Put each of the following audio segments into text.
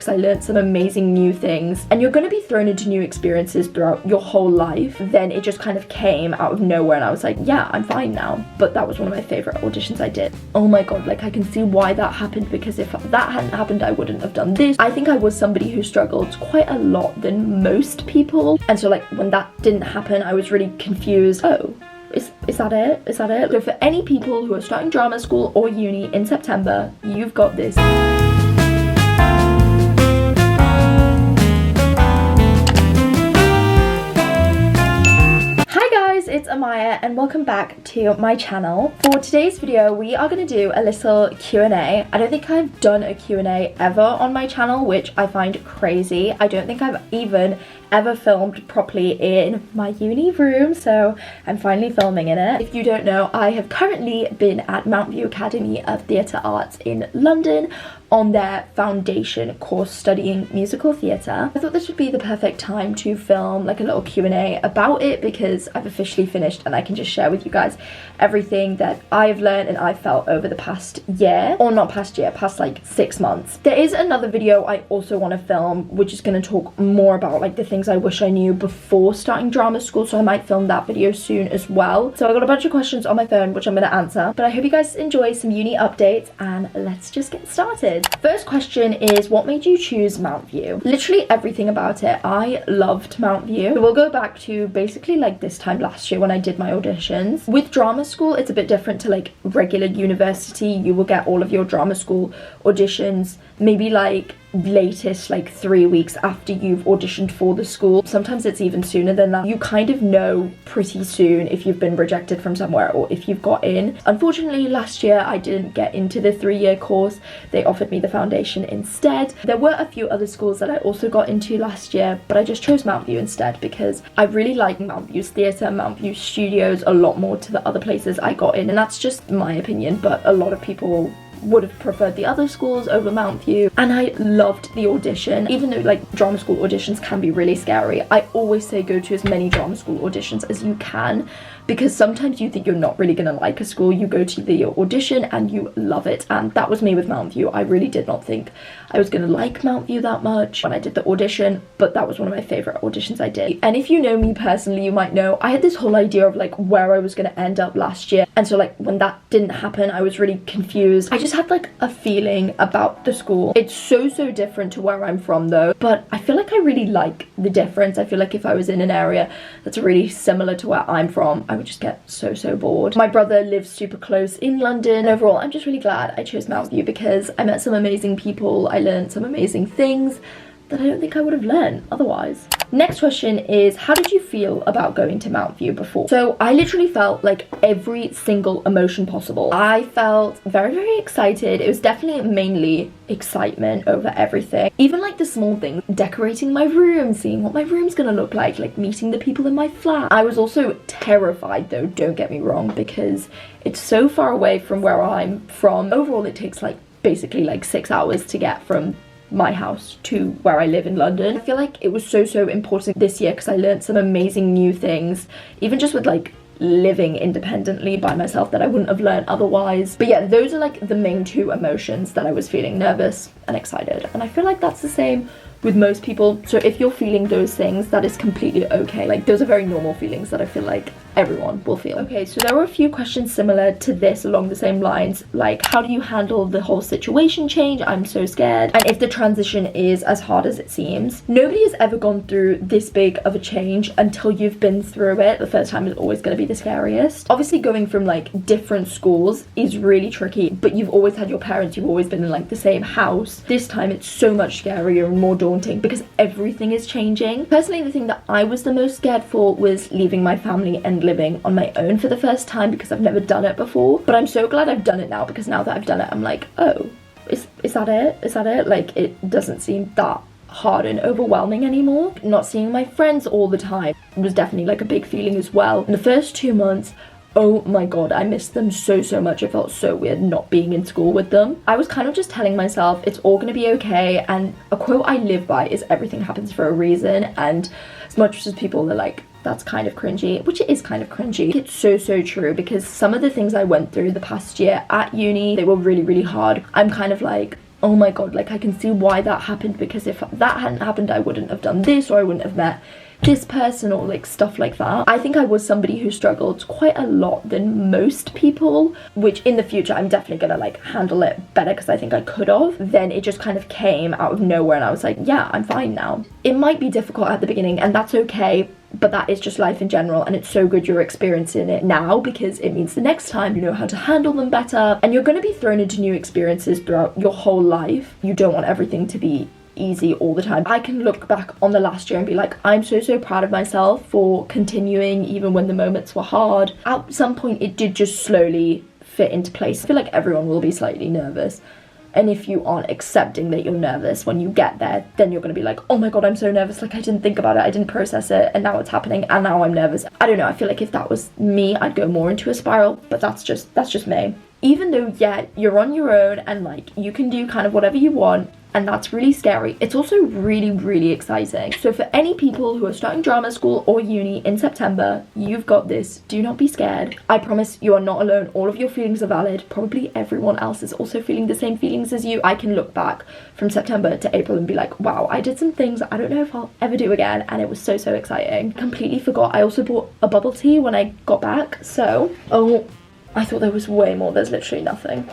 because I learned some amazing new things, and you're going to be thrown into new experiences throughout your whole life. Then it just kind of came out of nowhere and I was like, yeah, I'm fine now. But that was one of my favorite auditions I did. Oh my god, like I can see why that happened, because if that hadn't happened I wouldn't have done this. I think I was somebody who struggled quite a lot than most people, and so like when that didn't happen I was really confused. Oh, is that it? Is that it? So for any people who are starting drama school or uni in September, you've got this. It's Amaya and welcome back to my channel. For today's video we are going to do a little Q&A. I don't think I've done a Q&A ever on my channel, which I find crazy. I don't think I've even ever filmed properly in my uni room, so I'm finally filming in it. If you don't know, I have currently been at Mount View Academy of Theatre Arts in London on their foundation course studying musical theatre. I thought this would be the perfect time to film like a little Q&A about it, because I've officially finished and I can just share with you guys everything that I've learned and I've felt over the past year, or not past year, past like 6 months. There is another video I also want to film which is going to talk more about like the things I wish I knew before starting drama school, so I might film that video soon as well. So I got a bunch of questions on my phone which I'm going to answer, but I hope you guys enjoy some uni updates and let's just get started. First question is, what made you choose Mount View? Literally everything about it. I loved Mount View. So we'll go back to basically like this time last year when I did my auditions. With drama school it's a bit different to like regular university. You will get all of your drama school auditions maybe like latest like 3 weeks after you've auditioned for the school. Sometimes it's even sooner than that. You kind of know pretty soon if you've been rejected from somewhere or if you've got in. Unfortunately last year I didn't get into the 3-year course. They offered me the foundation instead. There were a few other schools that I also got into last year, but I just chose Mount View instead because I really like Mount View's theatre, Mount View studios a lot more to the other places I got in, and that's just my opinion, but a lot of people would have preferred the other schools over Mount View. And I loved the audition. Even though like drama school auditions can be really scary, I always say go to as many drama school auditions as you can, because sometimes you think you're not really gonna like a school, you go to the audition and you love it, and that was me with Mount View. I really did not think I was gonna like Mount View that much when I did the audition, but that was one of my favorite auditions I did. And if you know me personally, you might know I had this whole idea of like where I was gonna end up last year, and so like when that didn't happen I was really confused. I just had like a feeling about the school. It's so different to where I'm from though, but I feel like I really like the difference. I feel like if I was in an area that's really similar to where I'm from, I would just get so bored. My brother lives super close in London. Overall, I'm just really glad I chose Mount View because I met some amazing people, I learned some amazing things that I don't think I would have learned otherwise. Next question is, how did you feel about going to Mount View before? So I literally felt like every single emotion possible. I felt very excited. It was definitely mainly excitement over everything. Even like the small things, decorating my room, seeing what my room's gonna look like meeting the people in my flat. I was also terrified though, don't get me wrong, because it's so far away from where I'm from. Overall it takes like basically like 6 hours to get from my house to where I live in London. I feel like it was so important this year because I learned some amazing new things, even just with like living independently by myself, that I wouldn't have learned otherwise. But yeah, those are like the main two emotions that I was feeling: nervous and excited. And I feel like that's the same with most people. So if you're feeling those things, that is completely okay. Like those are very normal feelings that I feel like everyone will feel. Okay, so there were a few questions similar to this along the same lines, like how do you handle the whole situation change? I'm so scared. And if the transition is as hard as it seems. Nobody has ever gone through this big of a change until you've been through it. The first time is always going to be the scariest. Obviously going from like different schools is really tricky, but you've always had your parents, you've always been in like the same house. This time it's so much scarier and more daunting because everything is changing. Personally, the thing that I was the most scared for was leaving my family and living on my own for the first time, because I've never done it before. But I'm so glad I've done it now, because now that I've done it I'm like, oh, is that it? Is that it? Like it doesn't seem that hard and overwhelming anymore. Not seeing my friends all the time was definitely like a big feeling as well. In the first 2 months, oh my god, I missed them so much. It felt so weird not being in school with them. I was kind of just telling myself it's all gonna be okay, and a quote I live by is everything happens for a reason. And as much as people are like, that's kind of cringy, which it is kind of cringy, it's so true, because some of the things I went through the past year at uni, they were really hard. I'm kind of like, oh my god, like I can see why that happened, because if that hadn't happened I wouldn't have done this, or I wouldn't have met this person, or like stuff like that. I think I was somebody who struggled quite a lot than most people, which in the future I'm definitely gonna like handle it better, because I think I could have. Then it just kind of came out of nowhere and I was like, yeah, I'm fine now. It might be difficult at the beginning and that's okay, but that is just life in general, and it's so good you're experiencing it now, because it means the next time you know how to handle them better. And you're going to be thrown into new experiences throughout your whole life. You don't want everything to be easy all the time. I can look back on the last year and be like, I'm so proud of myself for continuing even when the moments were hard. At some point it did just slowly fit into place. I feel like everyone will be slightly nervous, and if you aren't accepting that you're nervous when you get there, then you're going to be like, oh my god, I'm so nervous, like I didn't think about it, I didn't process it, and now it's happening and now I'm nervous. I don't know, I feel like if that was me I'd go more into a spiral, but that's just me. Even though, yeah, you're on your own and like you can do kind of whatever you want, and that's really scary, it's also really exciting. So for any people who are starting drama school or uni in September, you've got this. Do not be scared. I promise you are not alone. All of your feelings are valid. Probably everyone else is also feeling the same feelings as you. I can look back from September to April and be like, wow, I did some things I don't know if I'll ever do again, and it was so exciting. Completely forgot I also bought a bubble tea when I got back, so oh, I thought there was way more. There's literally nothing.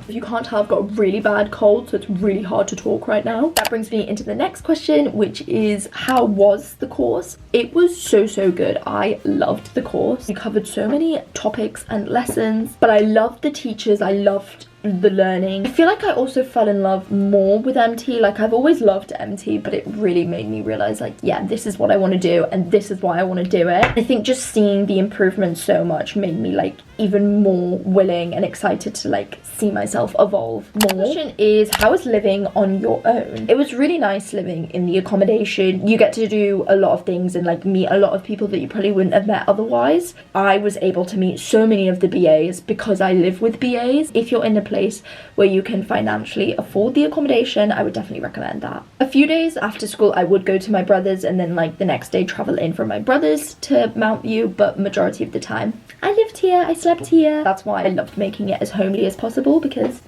If you can't tell, I've got a really bad cold, so it's really hard to talk right now. That brings me into the next question, which is, how was the course? It was so good. I loved the course. We covered so many topics and lessons, but I loved the teachers. I loved the learning. I feel like I also fell in love more with MT. Like, I've always loved MT, but it really made me realize, like, yeah, this is what I want to do and this is why I want to do it. I think just seeing the improvement so much made me like even more willing and excited to like see myself evolve more. The question is, how is living on your own? It was really nice living in the accommodation. You get to do a lot of things and like meet a lot of people that you probably wouldn't have met otherwise. I was able to meet so many of the BAs because I live with BAs. If you're in a place where you can financially afford the accommodation, I would definitely recommend that. A few days after school I would go to my brother's, and then like the next day travel in from my brother's to Mount View, but majority of the time I lived here, I slept here. That's why I loved making it as homely as possible, because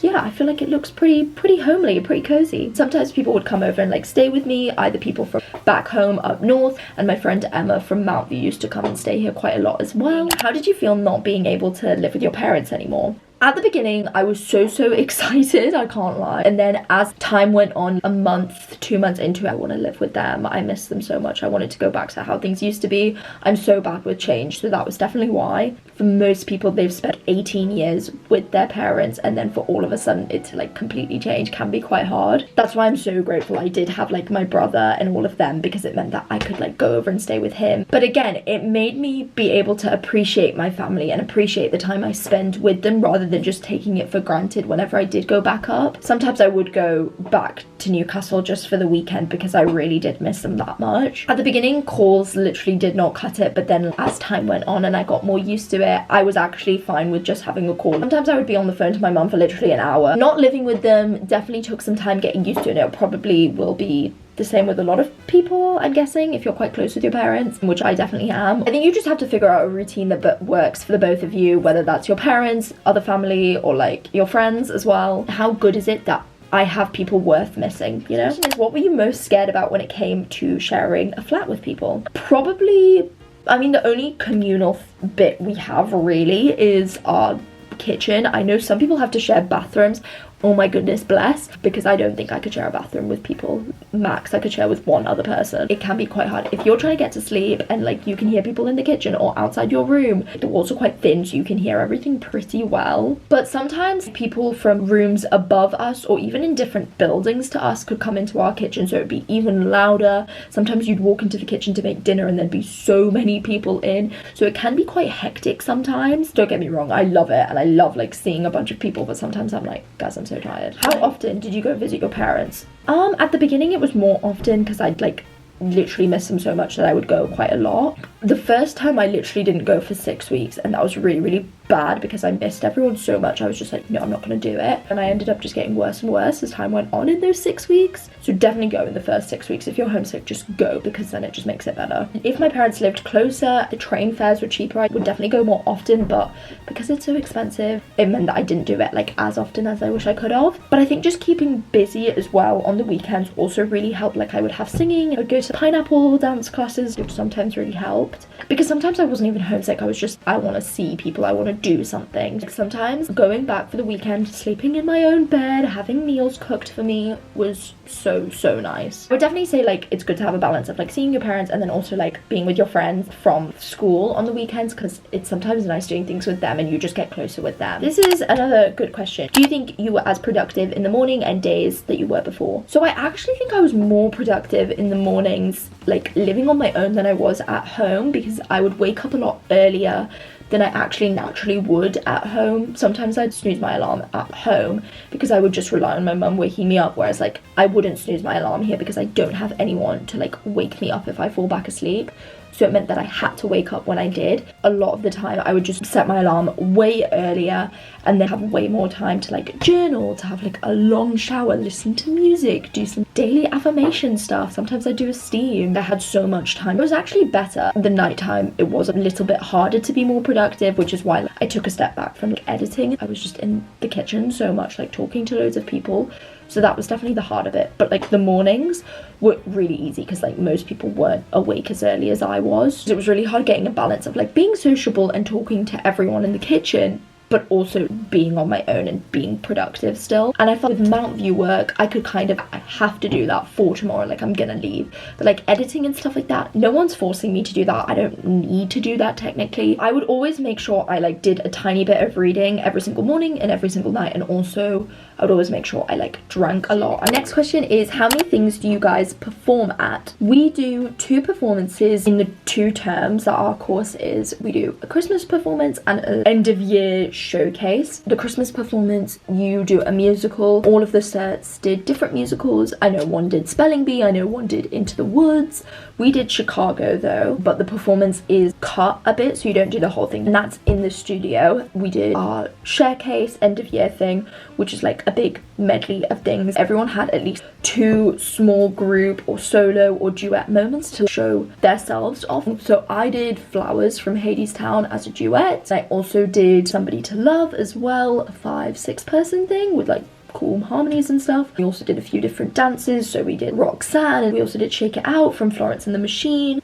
yeah, I feel like it looks pretty homely, pretty cozy. Sometimes people would come over and like stay with me, either people from back home up north, and my friend Emma from Mount View used to come and stay here quite a lot as well. How did you feel not being able to live with your parents anymore? At the beginning, I was so excited, I can't lie. And then as time went on, a month, 2 months into it, I want to live with them. I miss them so much. I wanted to go back to how things used to be. I'm so bad with change, so that was definitely why. For most people, they've spent 18 years with their parents, and then for all of a sudden it to like completely change can be quite hard. That's why I'm so grateful I did have like my brother and all of them, because it meant that I could like go over and stay with him. But again, it made me be able to appreciate my family and appreciate the time I spend with them, rather than just taking it for granted whenever I did go back up. Sometimes I would go back to Newcastle just for the weekend because I really did miss them that much. At the beginning, calls literally did not cut it, but then as time went on and I got more used to it, I was actually fine with just having a call. Sometimes I would be on the phone to my mum for literally an hour. Not living with them definitely took some time getting used to it. It probably will be the same with a lot of people, I'm guessing, if you're quite close with your parents, which I definitely am. I think you just have to figure out a routine that works for the both of you, whether that's your parents, other family, or like your friends as well. How good is it that I have people worth missing, you know? The question is, what were you most scared about when it came to sharing a flat with people? Probably, I mean, the only communal bit we have really is our kitchen. I know some people have to share bathrooms. Oh my goodness, bless, because I don't think I could share a bathroom with people. Max I could share with one other person. It can be quite hard if you're trying to get to sleep and like you can hear people in the kitchen or outside your room. The walls are quite thin, so you can hear everything pretty well. But sometimes people from rooms above us or even in different buildings to us could come into our kitchen, so it'd be even louder. Sometimes you'd walk into the kitchen to make dinner and there'd be so many people in, so it can be quite hectic sometimes. Don't get me wrong, I love it and I love like seeing a bunch of people, but sometimes I'm like, guys, I'm so tired. How often did you go visit your parents? At the beginning it was more often because I'd like literally miss them so much that I would go quite a lot. The first time I literally didn't go for 6 weeks, and that was really bad because I missed everyone so much. I was just like, no, I'm not going to do it. And I ended up just getting worse and worse as time went on in those 6 weeks. So definitely go in the first 6 weeks. If you're homesick, just go, because then it just makes it better. If my parents lived closer, the train fares were cheaper, I would definitely go more often, but because it's so expensive, it meant that I didn't do it like as often as I wish I could have. But I think just keeping busy as well on the weekends also really helped. Like I would have singing, I would go to pineapple dance classes, which sometimes really helped, because sometimes I wasn't even homesick, I was just, I want to see people, I want to do something. Like sometimes going back for the weekend, sleeping in my own bed, having meals cooked for me was so nice. I would definitely say like it's good to have a balance of like seeing your parents and then also like being with your friends from school on the weekends, because it's sometimes nice doing things with them and you just get closer with them. This is another good question. Do you think you were as productive in the morning and days that you were before? So I actually think I was more productive in the mornings, like living on my own, than I was at home, because I would wake up a lot earlier than I actually naturally would at home. Sometimes I'd snooze my alarm at home because I would just rely on my mum waking me up, whereas like I wouldn't snooze my alarm here because I don't have anyone to like wake me up if I fall back asleep. So it meant that I had to wake up when I did. A lot of the time I would just set my alarm way earlier and then have way more time to like journal, to have like a long shower, listen to music, do some daily affirmation stuff. Sometimes I do a steam. I had so much time. It was actually better. The nighttime, it was a little bit harder to be more productive, which is why I took a step back from like editing. I was just in the kitchen so much, like talking to loads of people. So that was definitely the harder bit. But like the mornings were really easy because like most people weren't awake as early as I was. So it was really hard getting a balance of like being sociable and talking to everyone in the kitchen, but also being on my own and being productive still. And I felt with Mount View work, I could kind of, I have to do that for tomorrow, like I'm gonna leave. But like editing and stuff like that, no one's forcing me to do that. I don't need to do that technically. I would always make sure I like did a tiny bit of reading every single morning and every single night. And also I would always make sure I like drank a lot. Our next question is, how many things do you guys perform at? We do 2 performances in the 2 terms that our course is. We do a Christmas performance and an end of year showcase. The Christmas performance, you do a musical. All of the sets did different musicals. I know one did Spelling Bee, I know one did Into the Woods. We did Chicago though, but the performance is cut a bit, so you don't do the whole thing, and that's in the studio. We did our showcase end of year thing, which is like a big medley of things. Everyone had at least 2 small group or solo or duet moments to show themselves off. So I did Flowers from Hadestown as a duet. I also did Somebody to Love as well, a 5-6 person thing with like cool harmonies and stuff. We also did a few different dances, so we did Roxanne, and we also did Shake It Out from Florence and the Machine.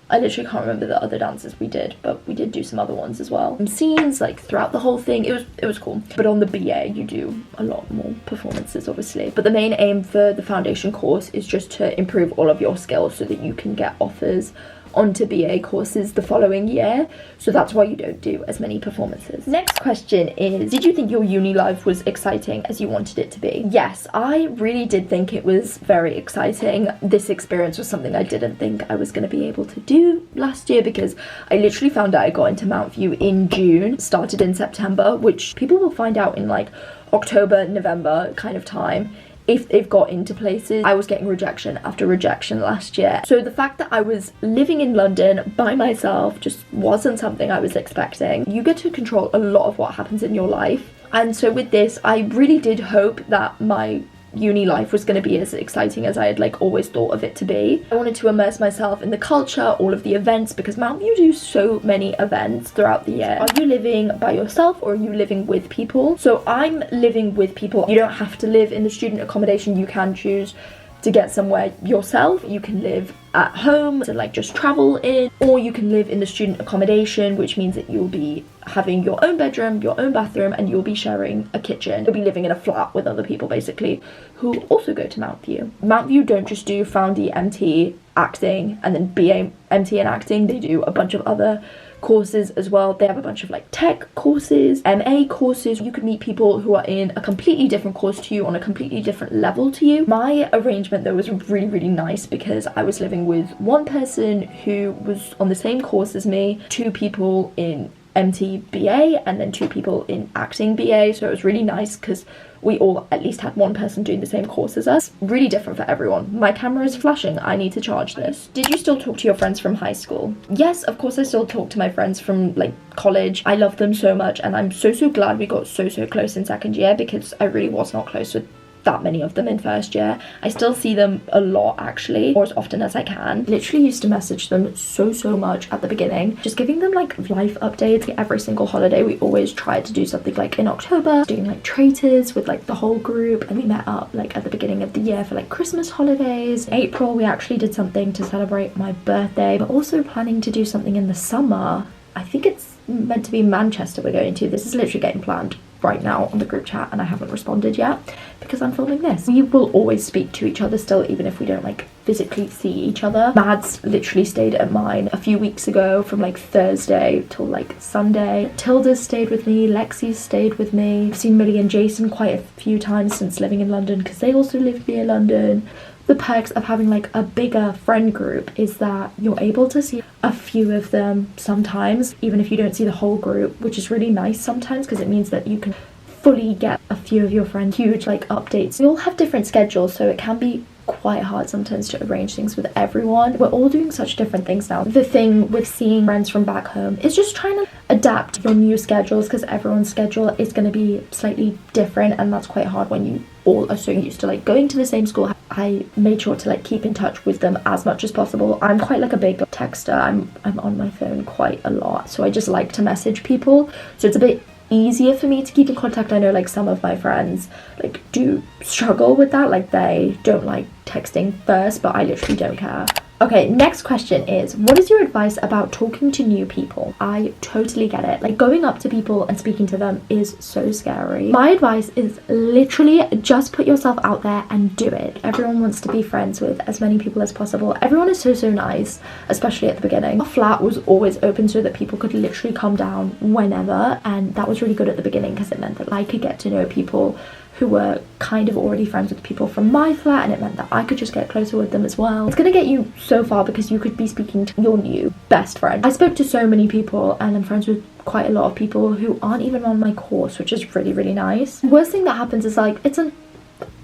I literally can't remember the other dances we did, but we did do some other ones as well. Some scenes like throughout the whole thing. It was cool. But on the BA you do a lot more performances obviously. But the main aim for the foundation course is just to improve all of your skills so that you can get offers onto BA courses the following year. So that's why you don't do as many performances. Next question is, did you think your uni life was exciting as you wanted it to be? Yes, I really did think it was very exciting. This experience was something I didn't think I was going to be able to do last year, because I literally found out I got into Mount View in June, started in September, which people will find out in like October, November kind of time if they've got into places. I was getting rejection after rejection last year. So the fact that I was living in London by myself just wasn't something I was expecting. You get to control a lot of what happens in your life. And so with this, I really did hope that my uni life was going to be as exciting as I had like always thought of it to be. I wanted to immerse myself in the culture, all of the events, because Mount View do so many events throughout the year. Are you living by yourself or are you living with people? So I'm living with people. You don't have to live in the student accommodation. You can choose to get somewhere yourself. You can live at home and like just travel in, or you can live in the student accommodation, which means that you'll be having your own bedroom, your own bathroom, and you'll be sharing a kitchen. You'll be living in a flat with other people basically who also go to Mount View. Mount View don't just do Foundry MT acting and then BA MT and acting, they do a bunch of other courses as well. They have a bunch of like tech courses, MA courses. You could meet people who are in a completely different course to you, on a completely different level to you. My arrangement though was really nice, because I was living with one person who was on the same course as me, 2 people in MT BA and then 2 people in acting BA, so it was really nice because we all at least had one person doing the same course as us. Really different for everyone. My camera is flashing, I need to charge this. Did you still talk to your friends from high school? Yes, of course I still talk to my friends from like college. I love them so much, and I'm so glad we got so close in second year, because I really was not close with that many of them in first year. I still see them a lot actually, or as often as I can. Literally used to message them so much at the beginning, just giving them like life updates. Every single holiday we always tried to do something, like in October doing like traitors with like the whole group, and we met up like at the beginning of the year for like Christmas holidays. In April we actually did something to celebrate my birthday, but also planning to do something in the summer. I think it's meant to be Manchester we're going to. This is literally getting planned right now on the group chat, and I haven't responded yet because I'm filming this. We will always speak to each other still, even if we don't like physically see each other. Mads literally stayed at mine a few weeks ago from like Thursday till like Sunday. Tilda's stayed with me, Lexi's stayed with me. I've seen Millie and Jason quite a few times since living in London, because they also live near London. The perks of having like a bigger friend group is that you're able to see a few of them sometimes, even if you don't see the whole group, which is really nice sometimes, because it means that you can fully get a few of your friends' huge like updates. We all have different schedules, so it can be quite hard sometimes to arrange things with everyone. We're all doing such different things now. The thing with seeing friends from back home is just trying to adapt your new schedules, because everyone's schedule is going to be slightly different, and that's quite hard when you all are so used to like going to the same school. I made sure to like keep in touch with them as much as possible. I'm quite like a big texter. I'm on my phone quite a lot, so I just like to message people, so it's a bit easier for me to keep in contact. I know like some of my friends like do struggle with that, like they don't like texting first, but I literally don't care. Okay, next question is, what is your advice about talking to new people? I totally get it. Like, going up to people and speaking to them is so scary. My advice is literally just put yourself out there and do it. Everyone wants to be friends with as many people as possible. Everyone is so nice, especially at the beginning. Our flat was always open so that people could literally come down whenever, and that was really good at the beginning because it meant that I could get to know people who were kind of already friends with people from my flat, and it meant that I could just get closer with them as well. It's gonna get you so far because you could be speaking to your new best friend. I spoke to so many people, and I'm friends with quite a lot of people who aren't even on my course, which is really nice. The worst thing that happens is like, it's an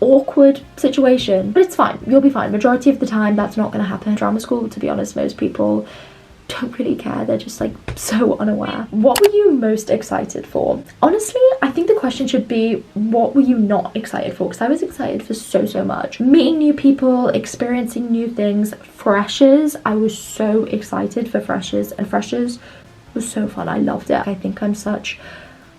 awkward situation, but it's fine. You'll be fine. Majority of the time that's not gonna happen. Drama school, to be honest, most people don't really care. They're just like so unaware. What were you most excited for? Honestly, I think the question should be, what were you not excited for? Because I was excited for so much. Meeting new people, experiencing new things. Freshers, I was so excited for freshers, and freshers was so fun. I loved it. I think I'm such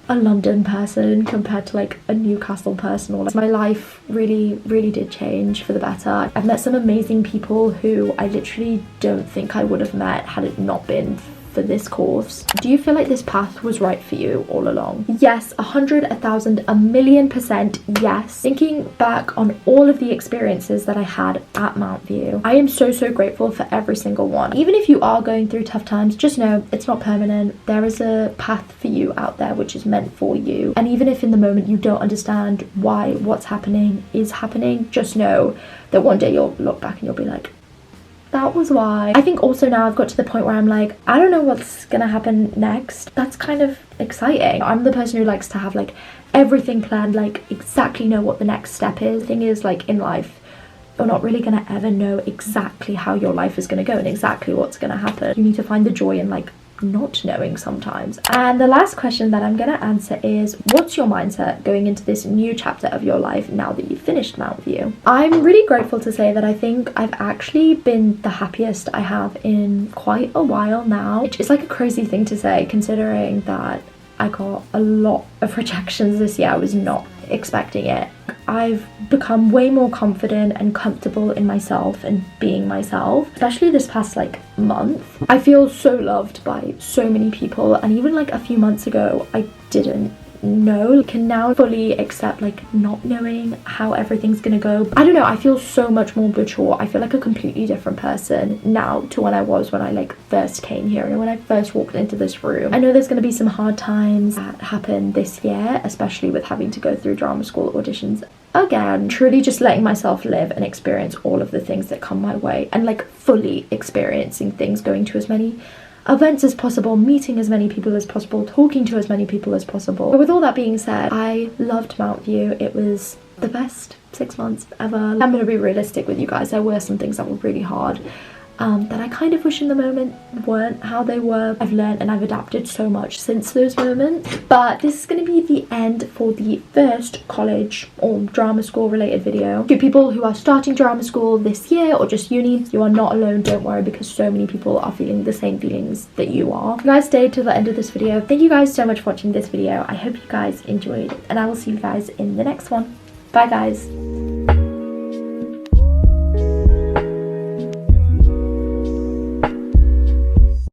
a London person compared to like a Newcastle person. Or like, my life really did change for the better. I've met some amazing people who I literally don't think I would have met had it not been for this course. Do you feel like this path was right for you all along? Yes, 100, 1,000, 1,000,000% yes. Thinking back on all of the experiences that I had at Mount View, I am so grateful for every single one. Even if you are going through tough times, just know it's not permanent. There is a path for you out there which is meant for you. And even if in the moment you don't understand why what's happening is happening, just know that one day you'll look back and you'll be like, that was why. I think also now I've got to the point where I'm like, I don't know what's gonna happen next. That's kind of exciting. I'm the person who likes to have like everything planned, like exactly know what the next step is. The thing is, like in life, you're not really gonna ever know exactly how your life is gonna go and exactly what's gonna happen. You need to find the joy in like not knowing sometimes. And the last question that I'm gonna answer is, what's your mindset going into this new chapter of your life now that you've finished Mount View? I'm really grateful to say that I think I've actually been the happiest I have in quite a while now, which is like a crazy thing to say considering that I got a lot of rejections this year. I was not expecting it. I've become way more confident and comfortable in myself and being myself, especially this past like month. I feel so loved by so many people, and even like a few months ago I didn't know. Can now fully accept like not knowing how everything's gonna go. I don't know, I feel so much more mature. I feel like a completely different person now to when I was when I like first came here and when I first walked into this room. I know there's gonna be some hard times that happen this year, especially with having to go through drama school auditions again. Truly just letting myself live and experience all of the things that come my way, and like fully experiencing things, going to as many events as possible, meeting as many people as possible, talking to as many people as possible. But with all that being said, I loved Mount View. It was the best 6 months ever. I'm gonna be realistic with you guys. There were some things that were really hard that I kind of wish in the moment weren't how they were. I've learned and I've adapted so much since those moments. But this is going to be the end for the first college or drama school related video. To people who are starting drama school this year or just uni, you are not alone, don't worry, because so many people are feeling the same feelings that you are. If you guys stayed till the end of this video, thank you guys so much for watching this video. I hope you guys enjoyed, and I will see you guys in the next one. Bye guys.